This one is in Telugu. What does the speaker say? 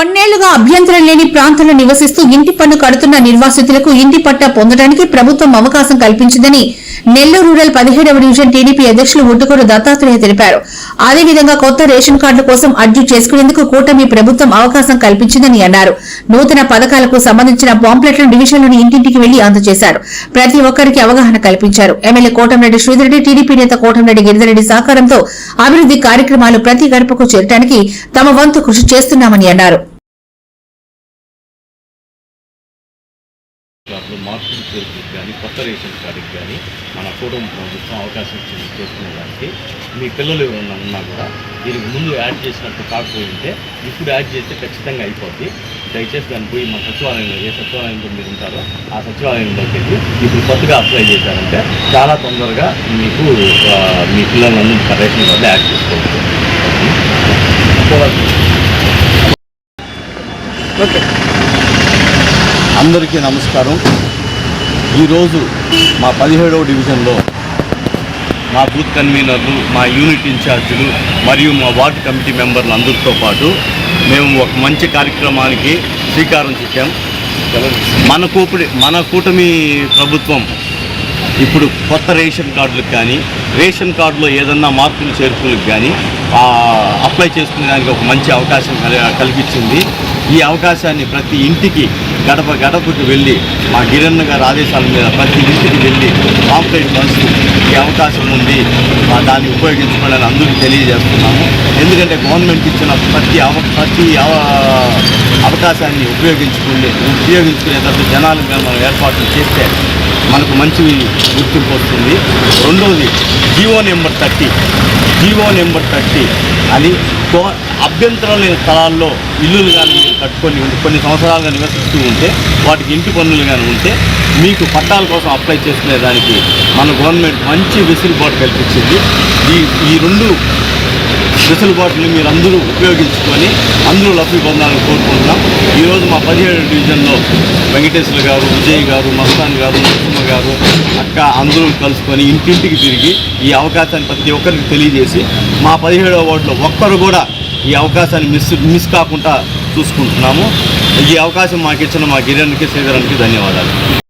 కొన్నేళ్లుగా అభ్యంతరం లేని ప్రాంతంలో నివసిస్తూ ఇంటి పన్ను కడుతున్న నిర్వాసితులకు ఇంటి పట్టా పొందడానికి ప్రభుత్వం అవకాశం కల్పించిందని నెల్లూరు రూరల్ 17వ డివిజన్ టీడీపీ అధ్యక్షులు ఉట్టుకూరు దత్తాత్రేయ తెలిపారు. అదేవిధంగా కొత్త రేషన్ కార్డుల కోసం అర్జీ చేసుకునేందుకు కూటమి ప్రభుత్వం అవకాశం కల్పించిందని అన్నారు. నూతన పథకాలకు సంబంధించిన పాంప్లెట్లను డివిజన్లోని ఇంటింటికి వెళ్లి అందజేశారు. ప్రతి ఒక్కరికి అవగాహన కల్పించారు. ఎమ్మెల్యే కోటంరెడ్డి శ్రీధర్రెడ్డి, టీడీపీ నేత కోటంరెడ్డి గిరిధర్రెడ్డి సహకారంతో అభివృద్ది కార్యక్రమాలు ప్రతి గడపకు చేరడానికి తమ వంతు కృషి చేస్తున్నామని అన్నారు. మార్పులు చేర్పులకు కానీ కొత్త రేషన్ కార్డుకి కానీ మన కూటమి ప్రభుత్వం అవకాశం చేసుకునేదానికి మీ పిల్లలు ఉన్నా కూడా దీనికి ముందు యాడ్ చేసినట్టు కాకపోయింటే ఇప్పుడు యాడ్ చేస్తే ఖచ్చితంగా అయిపోద్ది. దయచేసి దాన్ని పోయి మన సచివాలయంలో ఏ సచివాలయంలో మీరు ఉంటారో ఆ సచివాలయంలోకి వెళ్ళి ఇప్పుడు కొత్తగా అప్లై చేశారంటే చాలా తొందరగా మీకు మీ పిల్లలందరూ రేషన్ కార్డులో యాడ్ చేసుకోవచ్చు. ఓకే, అందరికీ నమస్కారం. ఈరోజు మా 17వ డివిజన్లో మా బూత్ కన్వీనర్లు, మా యూనిట్ ఇన్ఛార్జీలు మరియు మా వార్డు కమిటీ మెంబర్లు అందరితో పాటు మేము ఒక మంచి కార్యక్రమానికి శ్రీకారం చుట్టాం. మన కూటమి ప్రభుత్వం ఇప్పుడు కొత్త రేషన్ కార్డులకు కానీ రేషన్ కార్డులో ఏదన్నా మార్పులు చేర్పులకు కానీ అప్లై చేసుకునేదానికి ఒక మంచి అవకాశం కల్పించింది. ఈ అవకాశాన్ని ప్రతి ఇంటికి గడపకు వెళ్ళి మా గిరన్న గారి ఆదేశాల మీద ప్రతి ఇంటికి వెళ్ళి పాంప్లెట్ పంచు ఈ అవకాశం ఉంది, దాన్ని ఉపయోగించుకోవాలని అందరికీ తెలియజేస్తున్నాము. ఎందుకంటే గవర్నమెంట్ ఇచ్చిన ప్రతి అవకాశాన్ని ఉపయోగించుకునేటట్టు జనాలుగా మనం ఏర్పాట్లు చేస్తే మనకు మంచి గుర్తింపు వస్తుంది. రెండవది జీవో నెంబర్ 30 అని అభ్యంతరం లేని స్థలాల్లో ఇల్లులు కానీ మీరు కట్టుకొని కొన్ని సంవత్సరాలుగా నివసిస్తూ ఉంటే వాటికి ఇంటి పన్నులు కానీ ఉంటే మీకు పట్టాల కోసం అప్లై చేసుకునేదానికి మన గవర్నమెంట్ మంచి వెసులుబాటు కల్పించింది. ఈ రెండు వెసులుబాటుని మీరు అందరూ ఉపయోగించుకొని అందరూ లబ్ధి పొందాలని కోరుకుంటున్నాం. ఈరోజు మా 17వ డివిజన్లో వెంకటేశ్వర గారు, విజయ్ గారు, మస్తాన్ గారు, నరసింహ గారు, అక్క అందరూ కలుసుకొని ఇంటింటికి తిరిగి ఈ అవకాశాన్ని ప్రతి ఒక్కరికి తెలియజేసి మా 17వ వార్డులో ఒక్కరు కూడా ఈ అవకాశాన్ని మిస్ కాకుండా చూసుకుంటున్నాము. ఈ అవకాశం మాకు ఇచ్చిన మా గిరణ్కి, శ్రీధరానికి ధన్యవాదాలు.